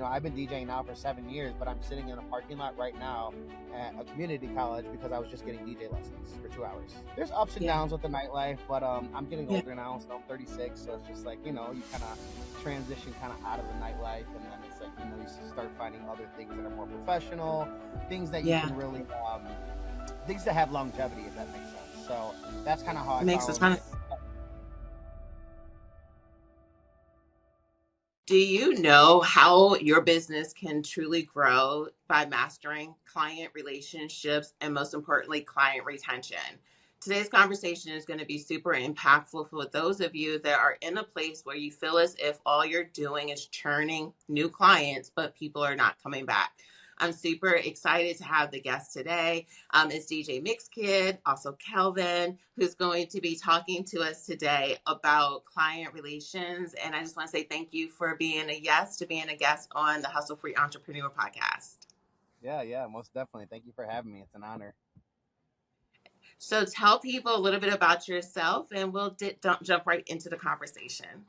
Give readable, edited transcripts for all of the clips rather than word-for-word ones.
I've been DJing now for 7 years, but I'm sitting in a parking lot right now at a community college because I was just getting DJ lessons for 2 hours. There's ups and Yeah. downs with the nightlife, but I'm getting Yeah. older now, so I'm 36. So it's just like, you kind of transition kind of out of the nightlife, and then it's like, you start finding other things that are more professional, things that you Yeah. can really, things that have longevity, if that makes sense. So that's kind of how I Makes a found. ton of. Do you know how your business can truly grow by mastering client relationships and, most importantly, client retention? Today's conversation is going to be super impactful for those of you that are in a place where you feel as if all you're doing is churning new clients, but people are not coming back. I'm super excited to have the guest today. It's DJ Mixkid, also Kelvin, who's going to be talking to us today about client relations. And I just want to say thank you for being a yes to being a guest on the Hustle Free Entrepreneur podcast. Yeah, most definitely. Thank you for having me. It's an honor. So tell people a little bit about yourself, and we'll jump right into the conversation.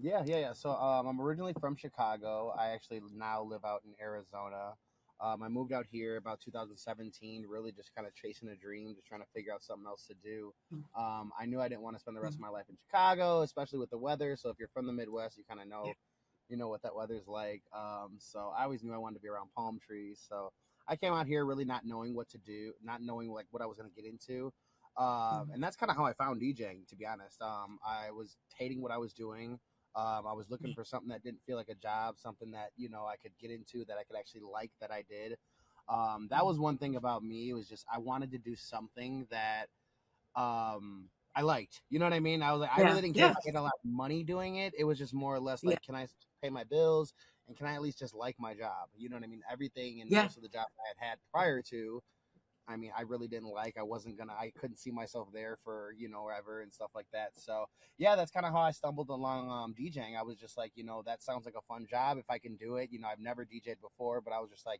Yeah. So I'm originally from Chicago. I actually now live out in Arizona. I moved out here about 2017, really just kind of chasing a dream, just trying to figure out something else to do. I knew I didn't want to spend the rest of my life in Chicago, especially with the weather. So if you're from the Midwest, you kind of know, what that weather's like. So I always knew I wanted to be around palm trees. So I came out here really not knowing what to do, not knowing like what I was going to get into. And that's kind of how I found DJing, to be honest. I was hating what I was doing. I was looking for something that didn't feel like a job, something that I could get into, that I could actually like, that I did. That was one thing about me. It was just I wanted to do something that I liked. You know what I mean? I was like, I Yeah, really didn't care if yeah, I made a lot of money doing it. It was just more or less yeah, like, can I pay my bills, and can I at least just like my job? You know what I mean? Everything and yeah, most of the jobs I had prior to, I mean, I really didn't like. I couldn't see myself there for ever and stuff like that. So yeah, that's kind of how I stumbled along DJing. I was just like, that sounds like a fun job if I can do it. I've never DJed before, but I was just like,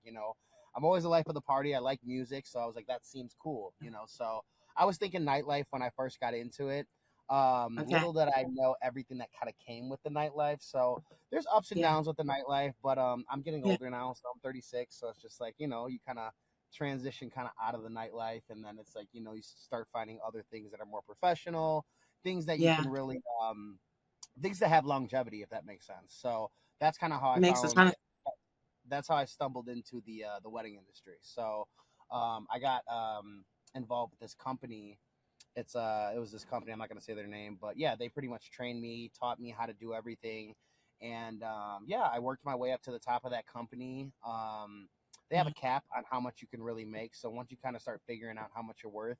I'm always the life of the party. I like music, so I was like, that seems cool. So I was thinking nightlife when I first got into it. okay, Little did I know everything that kind of came with the nightlife. So there's ups and yeah, downs with the nightlife, but I'm getting yeah, older now, so I'm 36. So it's just like you kind of transition kind of out of the nightlife, and then it's like you start finding other things that are more professional, things that you yeah. can really things that have longevity, if that makes sense. So that's kind of how I Makes a found ton of. that's how I stumbled into the wedding industry. So I got involved with this company. It was this company, I'm not going to say their name, but yeah, they pretty much trained me, taught me how to do everything. And yeah, I worked my way up to the top of that company. They have a cap on how much you can really make. So once you kind of start figuring out how much you're worth,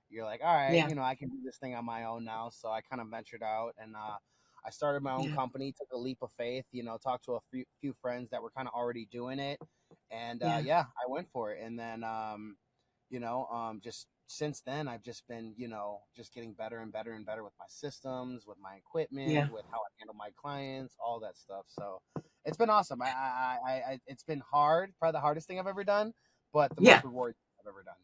you're like, all right, Yeah, I can do this thing on my own now. So I kind of ventured out, and I started my own yeah, company, took a leap of faith, talked to a few friends that were kind of already doing it. And yeah, yeah, I went for it. And then, just since then, I've just been, just getting better and better and better with my systems, with my yeah, equipment, with how I handle my clients, all that stuff. So it's been awesome. It's been hard, probably the hardest thing I've ever done, but the yeah. most rewarding thing I've ever done.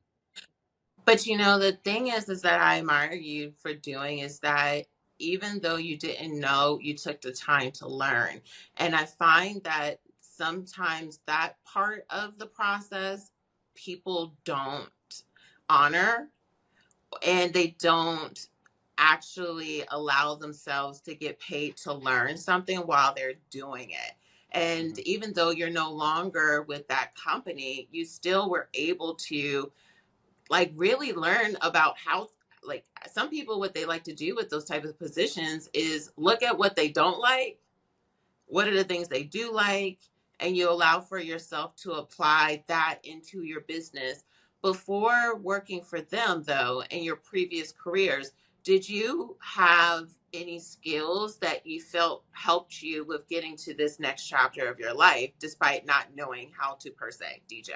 But the thing is that I admire you for doing is that even though you didn't know, you took the time to learn. And I find that sometimes that part of the process people don't honor, and they don't actually allow themselves to get paid to learn something while they're doing it. And Hmm. even though you're no longer with that company, you still were able to like really learn about how, like, some people, what they like to do with those type of positions is look at what they don't like, what are the things they do like, and you allow for yourself to apply that into your business. Before working for them, though, in your previous careers, did you have any skills that you felt helped you with getting to this next chapter of your life despite not knowing how to, per se, DJ?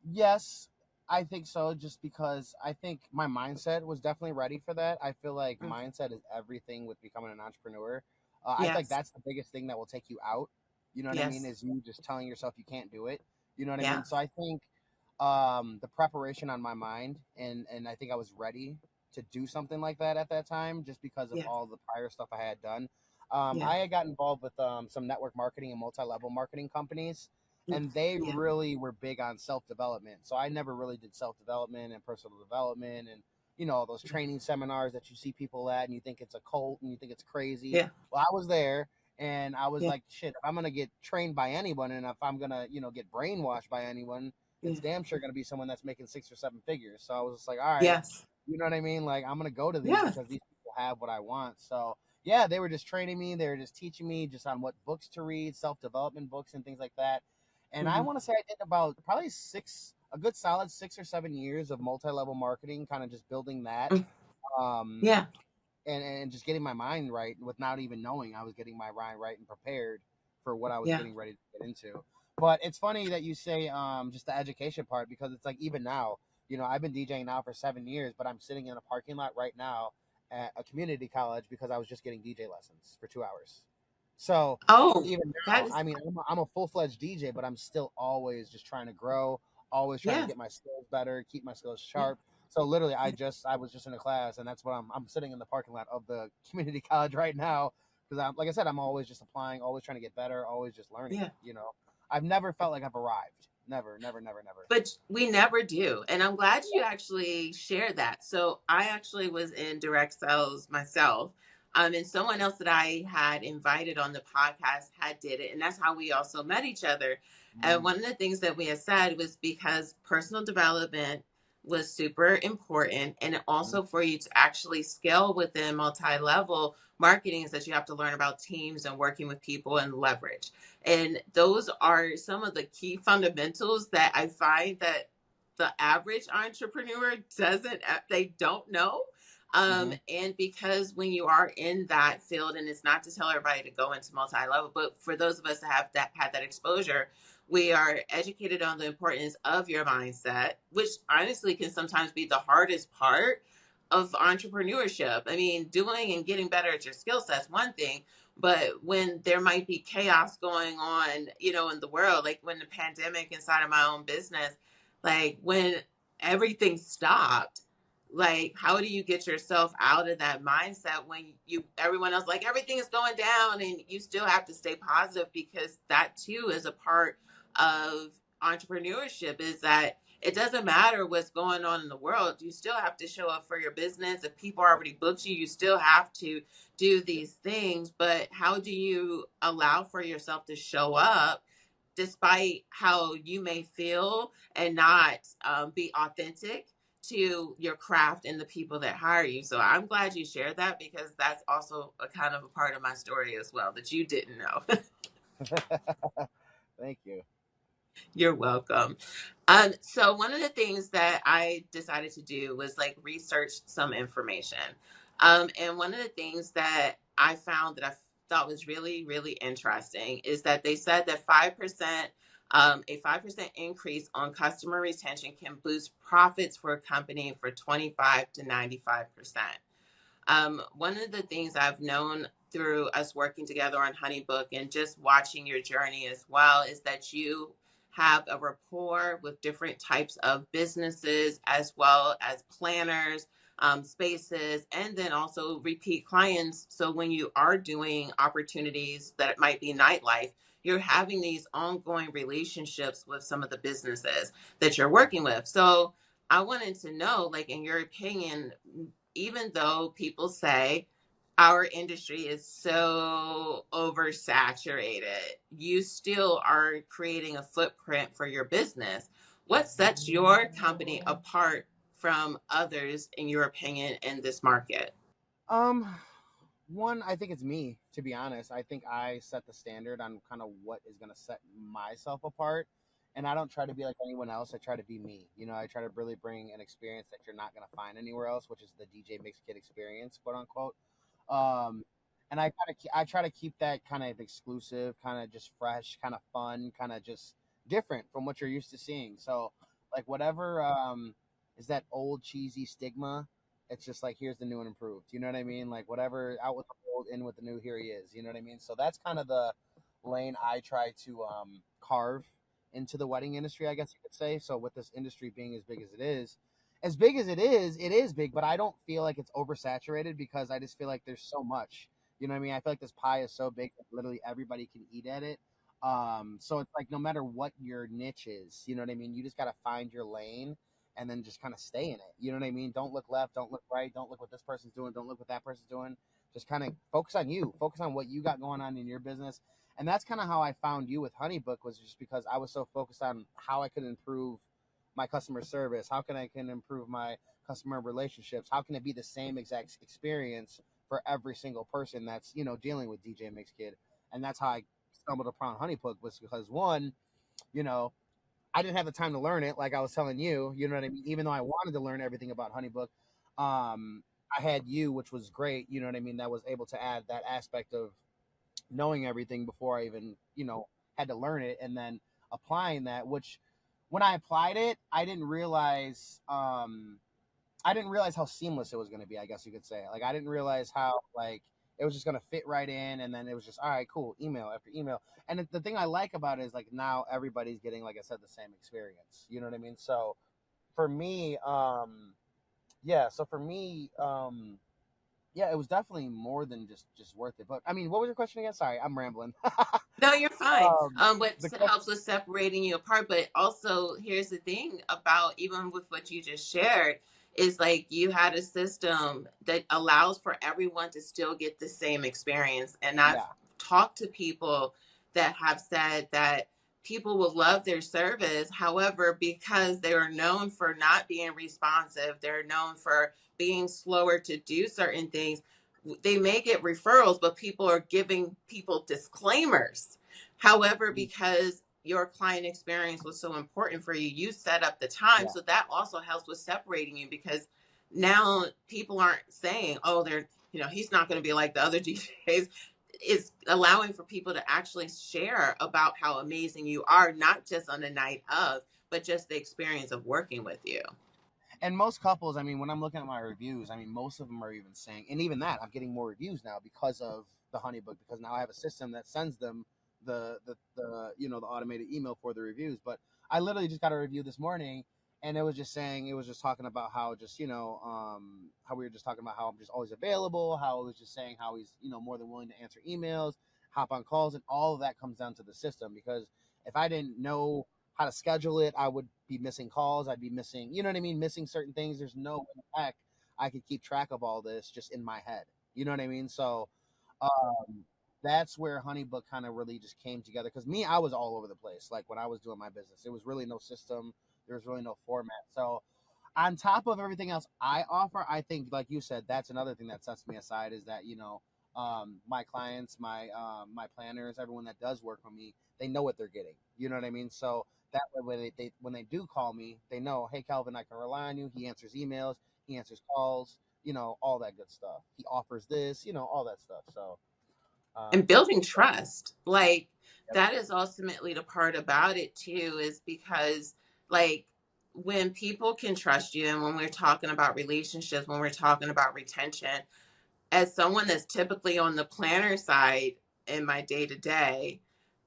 Yes, I think so. Just because I think my mindset was definitely ready for that. I feel like Mm. mindset is everything with becoming an entrepreneur. I feel like Yes. that's the biggest thing that will take you out. You know what I mean? Yes. Is you just telling yourself you can't do it. You know what I Yeah. mean? So I think the preparation on my mind, and I think I was ready to do something like that at that time, just because of Yes. all the prior stuff I had done. Yeah. I had got involved with some network marketing and multi-level marketing companies, Mm. and they Yeah. really were big on self-development. So I never really did self-development and personal development and all those Yeah. training seminars that you see people at and you think it's a cult and you think it's crazy. Yeah. Well, I was there and I was Yeah. like, shit, if I'm gonna get trained by anyone and if I'm gonna, get brainwashed by anyone, Yeah. it's damn sure gonna be someone that's making 6 or 7 figures. So I was just like, all right, Yes. you know what I mean? Like I'm gonna go to these Yeah. because these people have what I want. So yeah, they were just training me. They were just teaching me just on what books to read, self development books and things like that. And I Hmm. want to say I did about probably a good solid 6 or 7 years of multi level marketing, kind of just building that. Um, Yeah. and just getting my mind right without even knowing I was getting my mind right and prepared for what I was Yeah. getting ready to get into. But it's funny that you say just the education part because it's like even now, I've been DJing now for 7 years, but I'm sitting in a parking lot right now at a community college because I was just getting DJ lessons for 2 hours. So Oh, even that now, is. I mean, I'm a full fledged DJ, but I'm still always just trying to grow, always trying to Yeah. get my skills better, keep my skills Yeah. sharp. So literally, Yeah. I was just in a class, and that's what I'm sitting in the parking lot of the community college right now because like I said, I'm always just applying, always trying to get better, always just learning. Yeah. I've never felt like I've arrived. Never, never, never, never. But we never do. And I'm glad you actually shared that. So I actually was in direct sales myself. And someone else that I had invited on the podcast had did it. And that's how we also met each other. And Mm, one of the things that we had said was because personal development was super important. And mm, also for you to actually scale within multi-level marketing is that you have to learn about teams and working with people and leverage. And those are some of the key fundamentals that I find that the average entrepreneur they don't know. mm-hmm, And because when you are in that field, and it's not to tell everybody to go into multi-level, but for those of us that have had that exposure, we are educated on the importance of your mindset, which honestly can sometimes be the hardest part of entrepreneurship. I mean, doing and getting better at your skill sets, one thing, but when there might be chaos going on, in the world, like when the pandemic inside of my own business, like when everything stopped, like how do you get yourself out of that mindset when everyone else like everything is going down and you still have to stay positive because that too is a part of entrepreneurship is that it doesn't matter what's going on in the world. You still have to show up for your business. If people already booked you, you still have to do these things. But how do you allow for yourself to show up despite how you may feel and not be authentic to your craft and the people that hire you? So I'm glad you shared that because that's also a kind of a part of my story as well that you didn't know. thank you. You're welcome. So one of the things that I decided to do was like research some information. And one of the things that I found that I thought was really, really interesting is that they said that 5%, a 5% increase on customer retention can boost profits for a company for 25 to 95%. One of the things I've known through us working together on Honeybook and just watching your journey as well is that you have a rapport with different types of businesses as well as planners, spaces, and then also repeat clients. So when you are doing opportunities that it might be nightlife, you're having these ongoing relationships with some of the businesses that you're working with. So I wanted to know, like, in your opinion, even though people say our industry is so oversaturated, you still are creating a footprint for your business. What sets your company apart from others, in your opinion, in this market? Um, One, I think it's me, to be honest. I think I set the standard on kind of what is going to set myself apart. And I don't try to be like anyone else. I try to be me. I try to really bring an experience that you're not going to find anywhere else, which is the DJ Mixkid experience, quote unquote. Um, and I try to keep that kind of exclusive, kind of just fresh, kind of fun, kind of just different from what you're used to seeing. So, like whatever is that old cheesy stigma, it's just like here's the new and improved. You know what I mean? Like whatever out with the old, in with the new. Here he is. You know what I mean? So that's kind of the lane I try to carve into the wedding industry, I guess you could say. So with this industry being as big as it is big, but I don't feel like it's oversaturated because I just feel like there's so much. You know what I mean? I feel like this pie is so big that literally everybody can eat at it. So it's like no matter what your niche is, you know what I mean? You just gotta find your lane and then just kind of stay in it. You know what I mean? Don't look left, don't look right, don't look what this person's doing, don't look what that person's doing. Just kind of focus on you, focus on what you got going on in your business. And that's kind of how I found you with Honeybook, was just because I was so focused on how I could improve my customer service, how can improve my customer relationships, how can it be the same exact experience for every single person that's, you know, dealing with DJ Mixkid. And that's how I stumbled upon Honeybook, was because one, you know, I didn't have the time to learn it, like I was telling you. You know what I mean? Even though I wanted to learn everything about Honeybook, I had you, which was great. You know what I mean? That was able to add that aspect of knowing everything before I even, you know, had to learn it, and then applying that. Which, when I applied it, I didn't realize how seamless it was going to be. I guess you could say, like, I didn't realize how, like, it was just going to fit right in, and then it was just, all right, cool, email after email. And the thing I like about it is, like, now everybody's getting, like I said, the same experience. You know what I mean? So for me, yeah. So for me, yeah, it was definitely more than just worth it. But I mean, what was your question again? Sorry, I'm rambling. No, you're fine. What The helps question, with separating you apart, but also here's the thing about, even with what you just shared, is like you had a system that allows for everyone to still get the same experience. And I've yeah, talked to people that have said that people will love their service. However, because they are known for not being responsive, they're known for being slower to do certain things, they may get referrals, but people are giving people disclaimers. However, because your client experience was so important for you, you set up the time. yeah. So that also helps with separating you, because now people aren't saying, oh, they're, he's not going to be like the other DJs. It's allowing for people to actually share about how amazing you are, not just on the night of, but just the experience of working with you. And most couples, I mean, when I'm looking at my reviews, I mean, most of them are even saying, and even that, I'm getting more reviews now because of the Honeybook, because now I have a system that sends them the you know, the automated email for the reviews. But I literally just got a review this morning, and it was just saying, it was just talking about how, just, you know, how we were just talking about how I'm just always available, how it was just saying how he's, you know, more than willing to answer emails, hop on calls, and all of that comes down to the system. Because if I didn't know how to schedule it, I would be missing calls. I'd be missing, you know what I mean? Missing certain things. There's no heck I could keep track of all this just in my head. You know what I mean? So, that's where Honeybook kind of really just came together. Cause me, I was all over the place. Like when I was doing my business, there was really no system. There was really no format. So on top of everything else I offer, I think, like you said, that's another thing that sets me aside, is that, you know, my clients, my planners, everyone that does work for me, they know what they're getting. You know what I mean? So that way, when they do call me, they know, hey, Calvin, I can rely on you. He answers emails, he answers calls, you know, all that good stuff. He offers this, you know, all that stuff. So And that's building what. trust, like, Yep. that is ultimately the part about it too, is because, like, when people can trust you, and when we're talking about relationships, when we're talking about retention, as someone that's typically on the planner side in my day to day,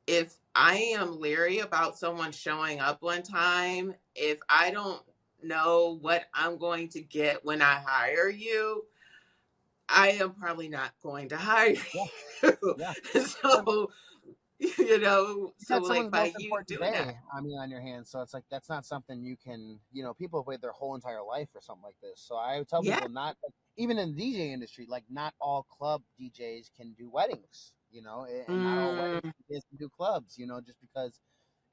if I am leery about someone showing up one time, if I don't know what I'm going to get when I hire you, I am probably not going to hire Yeah. you. Yeah. So, You so got like someone's by most you important doing that. day, I mean, on your hands. So it's like, that's not something you can, you know, people have waited their whole entire life for something like this. So I tell Yeah. people, not like, even in the DJ industry, like, not all club DJs can do weddings, you know, and not all wedding Mm, DJs can do clubs, you know, just because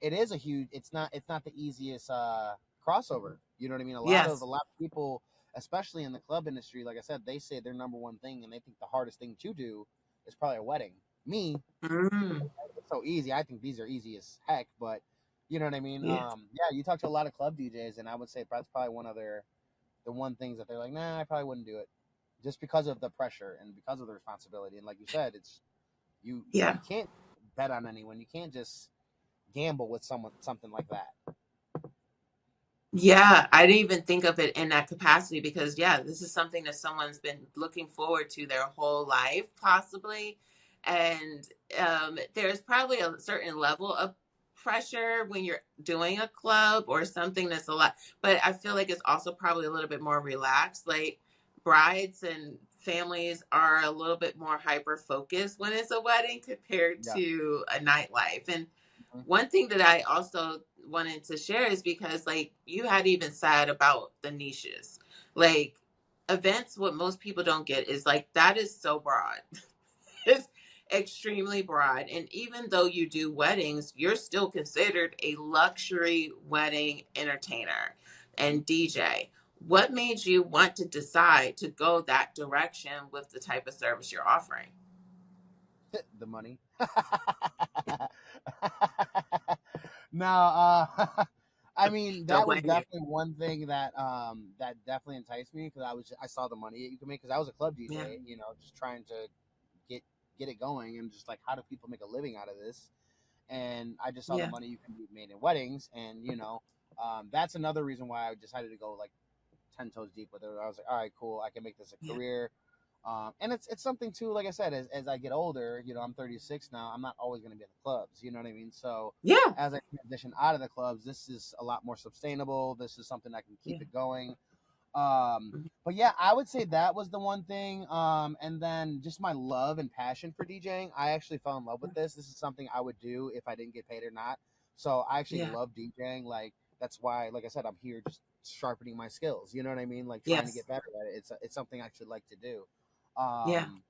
it is a huge, it's not the easiest crossover. You know what I mean? A yes. lot of people, especially in the club industry, like I said, they say their number one thing, and they think the hardest thing to do is probably a wedding. Me, Mm, it's so easy. I think these are easy as heck, but you know what I mean? yes. Yeah, you talk to a lot of club DJs, and I would say that's probably one of the one things that they're like, nah, I probably wouldn't do it, just because of the pressure and because of the responsibility. And like you said, it's Yeah. you can't bet on anyone. You can't just gamble with someone, something like that. Yeah, I didn't even think of it in that capacity, because yeah, this is something that someone's been looking forward to their whole life, possibly. And there's probably a certain level of pressure when you're doing a club or something that's a lot, but I feel like it's also probably a little bit more relaxed. Like brides and families are a little bit more hyper focused when it's a wedding compared Yeah. to a nightlife. And Mhm. one thing that I also wanted to share is because, like, you had even said about the niches, like events, what most people don't get is like that is so broad. It's extremely broad. And even though you do weddings, you're still considered a luxury wedding entertainer Mhm. and DJ. What made you want to decide to go that direction with the type of service you're offering? The money. No, I mean Don't that was blame you. definitely one thing that that definitely enticed me because I saw the money that you can make because I was a club Yeah. DJ, just trying to get get it going and just like how do people make a living out of this? And I just saw the Yeah. money you can be made in weddings, and that's another reason why I decided to go like 10 toes deep with it. I was like, all right, cool, I can make this a Yeah. career. And it's something too. Like I said, as I get older, I'm 36 now. I'm not always going to be in the clubs. You know what I mean? So Yeah. as I transition out of the clubs, this is a lot more sustainable. This is something I can Yeah. keep it going. Mhm. But yeah, I would say that was the one thing. And then just my love and passion for DJing. I actually fell in love with this. This is something I would do if I didn't get paid or not. So I actually Yeah. love DJing. Like that's why, like I said, I'm here just sharpening my skills. You know what I mean? Like trying to Yes. get better at it. It's something I actually like to do. Yeah. Um,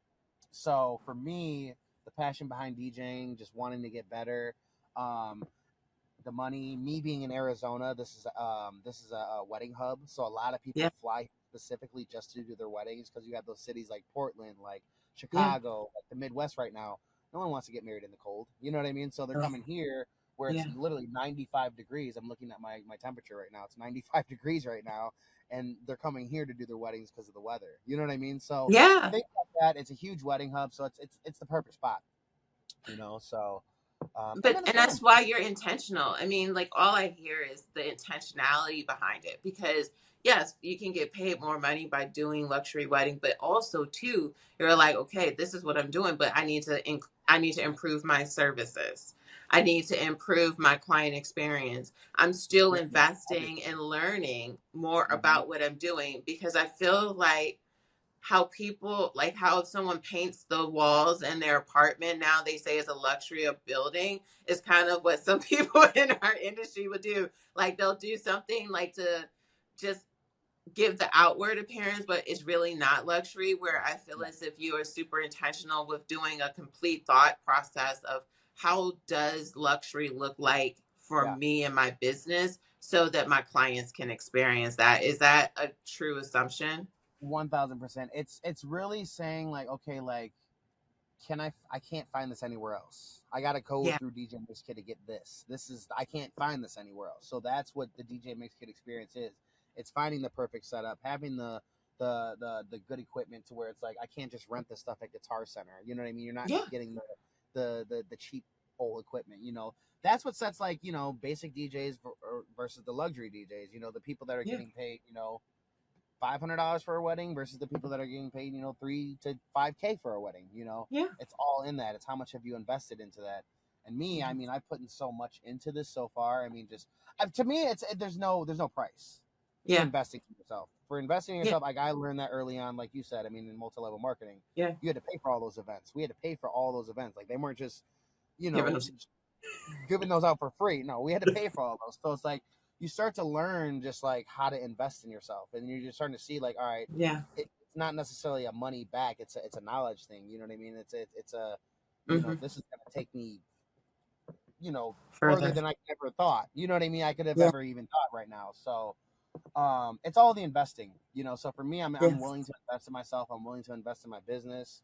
so for me, the passion behind DJing, just wanting to get better. Um, the money, me being in Arizona, this is a wedding hub, so a lot of Yeah. people fly specifically just to do their weddings because you have those cities like Portland, like Yeah. Chicago, like the Midwest right now. No one wants to get married in the cold. You know what I mean? So they're Oh, coming here where it's yeah. literally 95 degrees. I'm looking at my temperature right now. It's 95 degrees right now, and they're coming here to do their weddings because of the weather. You know what I mean? So Yeah. things like that. It's a huge wedding hub, so it's the perfect spot. So and But then it's and fun. that's why you're intentional. I mean, like all I hear is the intentionality behind it because yes, you can get paid more money by doing luxury wedding, but also too, you're like, okay, this is what I'm doing, but I need to improve my services. I need to improve my client experience. I'm still Equipment, investing everything. and learning more Hmm. about what I'm doing because I feel like how people like how if someone paints the walls in their apartment now they say it's a luxury of building is kind of what some people in our industry would do, like they'll do something like to just give the outward appearance but it's really not luxury, where I feel Yeah, as if you are super intentional with doing a complete thought process of how does luxury look like for yeah, me and my business so that my clients can experience that. Is that a true assumption? 1,000%. It's really saying like, okay, like, I can't find this anywhere else. I gotta go Yeah. through DJ Mixkid to get this. I can't find this anywhere else. So that's what the DJ Mixkid experience is. It's finding the perfect setup, having the good equipment to where it's like I can't just rent this stuff at Guitar Center. You know what I mean? You're not Yeah. just getting the cheap old equipment. That's what sets like basic DJs versus the luxury DJs. The people that are Yeah. getting paid $500 for a wedding versus the people that are getting paid 3 to 5K for a wedding. Yeah. It's all in that. It's how much have you invested into that. And me, I Mhm. mean, I've put in so much into this so far. I mean, just to me, there's no price for Yeah. investing in yourself. For investing in Yeah. yourself, like I learned that early on, like you said. I mean, in multi-level marketing, Yeah. you had to pay for all those events. We had to pay for all those events. Like they weren't just you Giving know them. giving those out for free. No, we had to pay for all those. So it's like you start to learn just like how to invest in yourself, and you're just starting to see like, all right, Yeah. it's not necessarily a money back. It's a knowledge thing. You know what I mean? It's a Hmm. this is gonna take me further Further. than I ever thought. You know what I mean? I could have Yeah. ever even thought right now. So it's all the investing. So for me, I'm Yes. willing to invest in myself. I'm willing to invest in my business,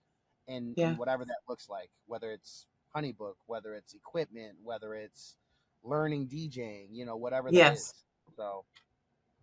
and Yeah. whatever that looks like, whether it's honeybook, whether it's equipment, whether it's learning DJing, whatever that is. Yes. So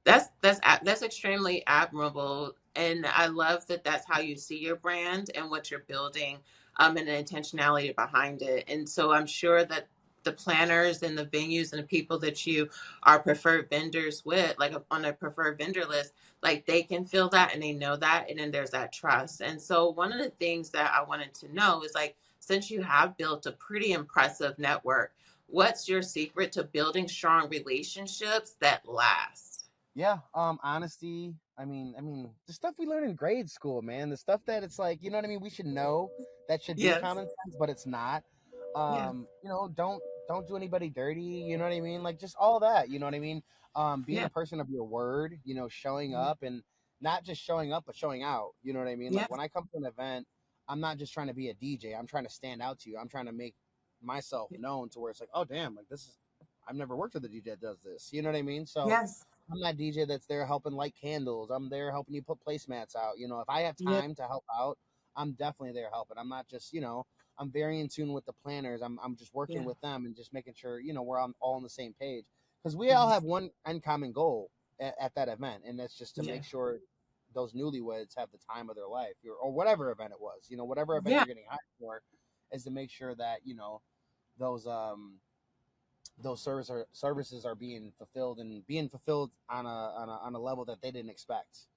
That's extremely admirable, and I love that that's how you see your brand and what you're building, and the intentionality behind it. And so I'm sure that the planners and the venues and the people that you are preferred vendors with, like on a preferred vendor list, like they can feel that and they know that, and then there's that trust. And so one of the things that I wanted to know is like, since you have built a pretty impressive network, what's your secret to building strong relationships that last? Yeah, honesty. The stuff we learn in grade school, man. The stuff that it's like, you know what I mean. We should know that should be Yes. common sense, but it's not. Yeah. Don't do anybody dirty. You know what I mean? Like just all that. You know what I mean? Being Yeah. a person of your word. Showing Mhm. up and not just showing up, but showing out. You know what I mean? Like Yes. when I come to an event, I'm not just trying to be a DJ. I'm trying to stand out to you. I'm trying to make myself known to where it's like, oh damn, like this is. I've never worked with a DJ that does this. You know what I mean? So Yes. I'm that DJ that's there helping light candles. I'm there helping you put placemats out. If I have Yeah. time to help out, I'm definitely there helping. I'm not just, I'm very in tune with the planners. I'm just working Yeah. with them and just making sure, we're all on the same page. Because we all Mhm. have one uncommon goal at that event, and that's just to Yeah. make sure those newlyweds have the time of their life, or whatever event it was. Whatever event Yeah. you're getting hired for, is to make sure that those services are being fulfilled and being fulfilled on a level that they didn't expect.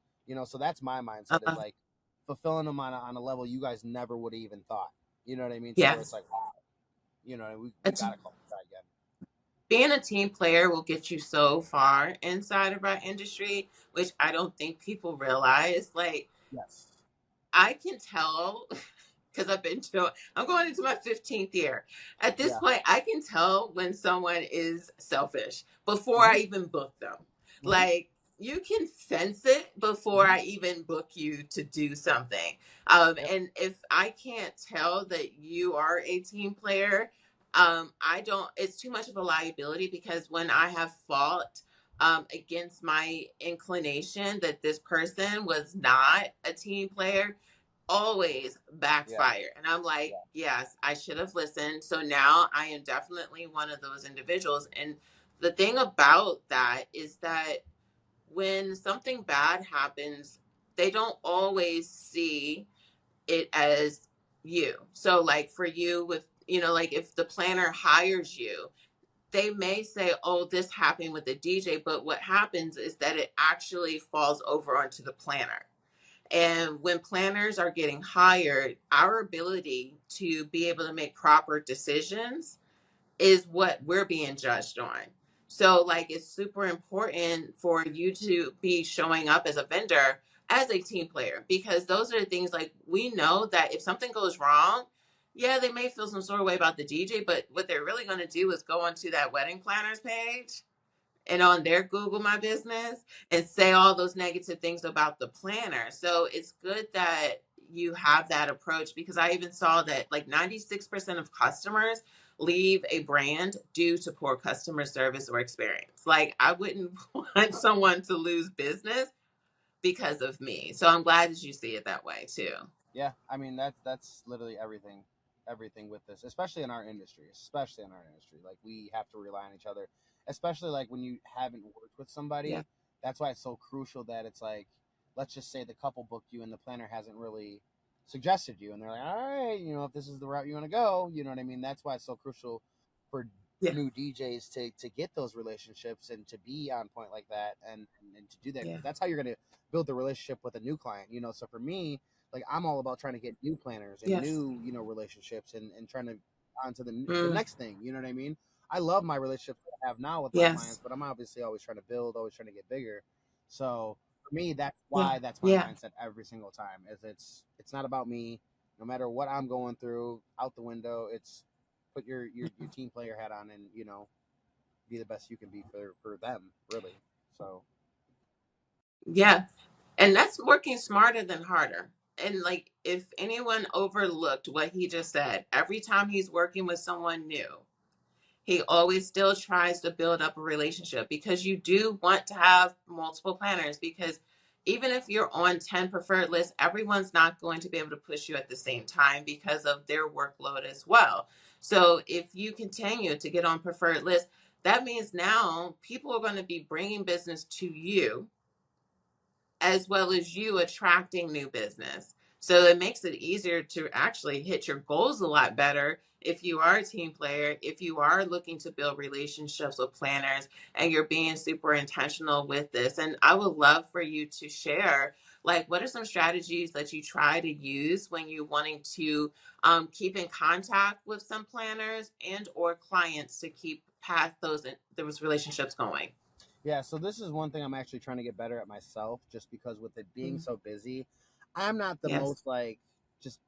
So that's my mindset is Uh, like fulfilling them on a level you guys never would have even thought. You know what I mean? To where it's yes. like, wow, we It's, gotta call this guy again. being a team player will get you so far inside of our industry, which I don't think people realize. Like, Yes. I can tell because I'm going into my 15th year. At this Yeah. point, I can tell when someone is selfish before Hmm. I even book them. Hmm. Like, you can sense it before Hmm. I even book you to do something. Yep. And if I can't tell that you are a team player, I don't, it's too much of a liability because when I have fought against my inclination that this person was not a team player, always Yeah. backfire. And I'm like, Yeah. yes, I should have listened. So now I am definitely one of those individuals. And the thing about that is that when something bad happens, they don't always see it as you. So, like for you, with, like if the planner hires you, they may say, oh, this happened with the DJ. But what happens is that it actually falls over onto the planner. And when planners are getting hired, our ability to be able to make proper decisions is what we're being judged on. So, like, it's super important for you to be showing up as a vendor as a team player because those are the things like we know that if something goes wrong, yeah, they may feel some sort of way about the DJ, but what they're really going to do is go onto that wedding planners page and on their Google My Business and say all those negative things about the planner. So it's good that you have that approach because I even saw that like 96% of customers leave a brand due to poor customer service or experience. Like I wouldn't want someone to lose business because of me. So I'm glad that you see it that way too. Yeah. That's literally everything with this, especially in our industry, like we have to rely on each other, especially like when you haven't worked with Yeah. somebody. That's why it's so crucial that it's like, let's just say the couple booked you and the planner hasn't really suggested you, and they're like, all right, if this is the route you want to go, you know what I mean. That's why it's so crucial for Yeah. new DJs to get those relationships and to be on point like that, and to do that, Yeah. because that's how you're going to build the relationship with a new client. So for me, like I'm all about trying to get new planners and Yes. new relationships, and trying to on to the Mm, next thing. You know what I mean? I love my relationships that I have now with my yes. clients, but I'm obviously always trying to build, always trying to get bigger. So for me, Yeah. that's my Yeah. mindset every single time. Is it's not about me. No matter what I'm going through, out the window, it's put your team player hat on, and be the best you can be for them, really. So Yeah. And that's working smarter than harder. And like, if anyone overlooked what he just said, every time he's working with someone new, he always still tries to build up a relationship because you do want to have multiple planners. Because even if you're on 10 preferred lists, everyone's not going to be able to push you at the same time because of their workload as well. So if you continue to get on preferred lists, that means now people are going to be bringing business to you as well as you attracting new business. So it makes it easier to actually hit your goals a lot better if you are a team player, if you are looking to build relationships with planners and you're being super intentional with this. And I would love for you to share like what are some strategies that you try to use when you're wanting to keep in contact with some planners and or clients to keep past those relationships going. Yeah, so this is one thing I'm actually trying to get better at myself, just because with it being so busy, I'm not the Yes. most like just.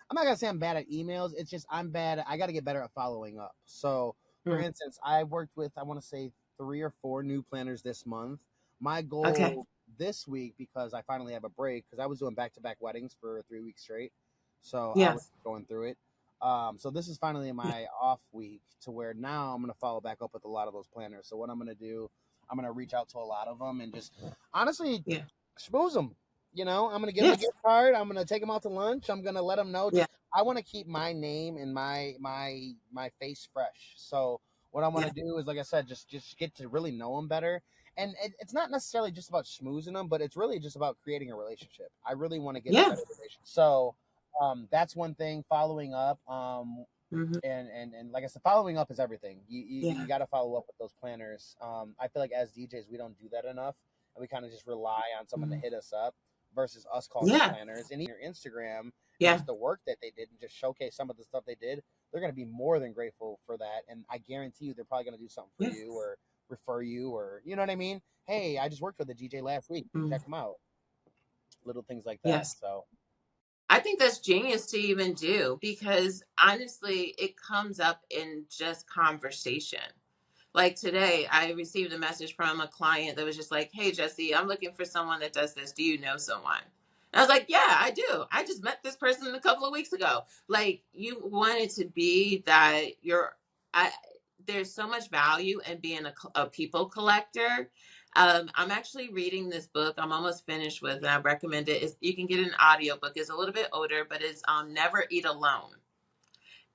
I'm not gonna say I'm bad at emails. It's just I'm bad. I got to get better at following up. So, for Mm. instance, I worked with I want to say 3 or 4 new planners this month. My Okay. goal this week, because I finally have a break, because I was doing back-to-back weddings for 3 weeks straight, so I was Yes. going through it. So this is finally Yeah. my off week, to where now I'm gonna follow back up with a lot of those planners. So what I'm gonna do, I'm gonna reach out to a lot of them and just honestly Yeah. schmooze them. I'm gonna give them a Yes. gift card. I'm gonna take them out to lunch. I'm gonna let them know. Yeah. Just I want to keep my name and my face fresh. So what I want Yeah. to do is, like I said, just get to really know them better. And it's not necessarily just about schmoozing them, but it's really just about creating a relationship. I really want to get a Yeah. better relationship. So that's one thing. Following up. Hmm. And like I said, following up is everything. You Yeah. got to follow up with those planners. I feel like as DJs, we don't do that enough, and we kind of just rely on someone to Mhm. hit us up versus us calling the Yeah. planners. And even your Instagram and Yeah. just the work that they did and just showcase some of the stuff they did, they're going to be more than grateful for that. And I guarantee you, they're probably going to do something for Yeah. you or refer you, or you know what I mean. Hey, I just worked with the DJ last week. Mm. Check them out. Little things like that. Yes. So I think that's genius to even do because honestly, it comes up in just conversation. Like today, I received a message from a client that was just like, "Hey, Jesse, I'm looking for someone that does this. Do you know someone?" And I was like, "Yeah, I do. I just met this person a couple of weeks ago." Like, you want it to be that I, there's so much value in being a people collector. I'm actually reading this book. I'm almost finished with, and I recommend it. You can get an audio book. It's a little bit older, but it's Never Eat Alone,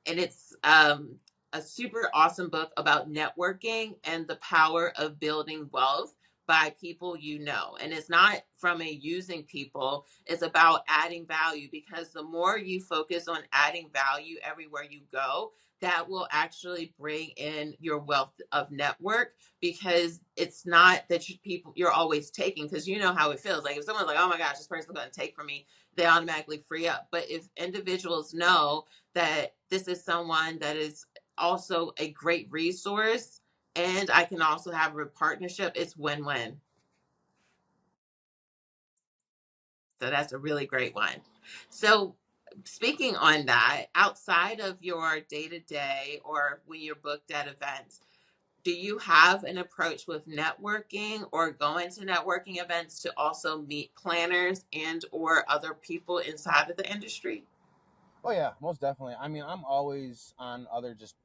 and it's a super awesome book about networking and the power of building wealth by people you know. And it's not from a using people, it's about adding value because the more you focus on adding value everywhere you go, that will actually bring in your wealth of network because it's not that you're always taking because you know how it feels. Like if someone's like, oh my gosh, this person's going to take from me, they automatically free up. But if individuals know that this is someone that is also a great resource and I can also have a partnership, it's win-win. So that's a really great one. So speaking on that, outside of your day-to-day or when you're booked at events, do you have an approach with networking or going to networking events to also meet planners and or other people inside of the industry? oh yeah, most definitely. I mean, I'm always on other just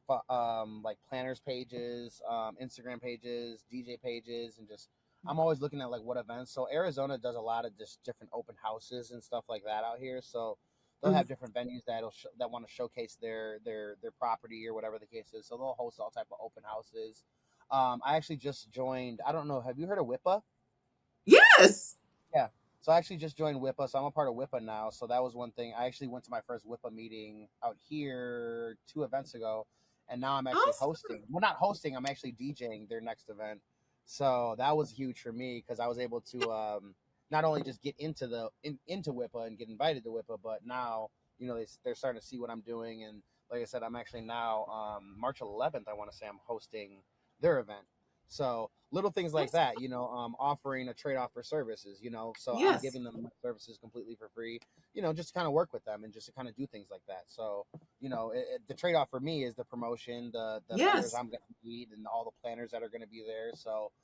like planners pages, Instagram pages, DJ pages, and just I'm always looking at like what events. So Arizona does a lot of just different open houses and stuff like that out here. So they'll Mhm. have different venues that want to showcase their property or whatever the case is. So they'll host all type of open houses. I actually just joined. I don't know. Have you heard of WIPA? Yes. Yeah. So I actually just joined WIPA, so I'm a part of WIPA now. So that was one thing. I actually went to my first WIPA meeting out here 2 events ago, and now I'm actually Awesome. hosting. Well, not hosting. I'm actually DJing their next event. So that was huge for me because I was able to not only just get into WIPA and get invited to WIPA, but now they're starting to see what I'm doing, and like I said, I'm actually now March 11th. I want to say I'm hosting their event. So little things like Awesome. that, offering a trade off for services, so I'm Yes. giving them my services completely for free, just to kind of work with them and just to kind of do things like that. So, the trade off for me is the promotion, the vendors Yes. I'm going to need, and all the planners that are going to be there. So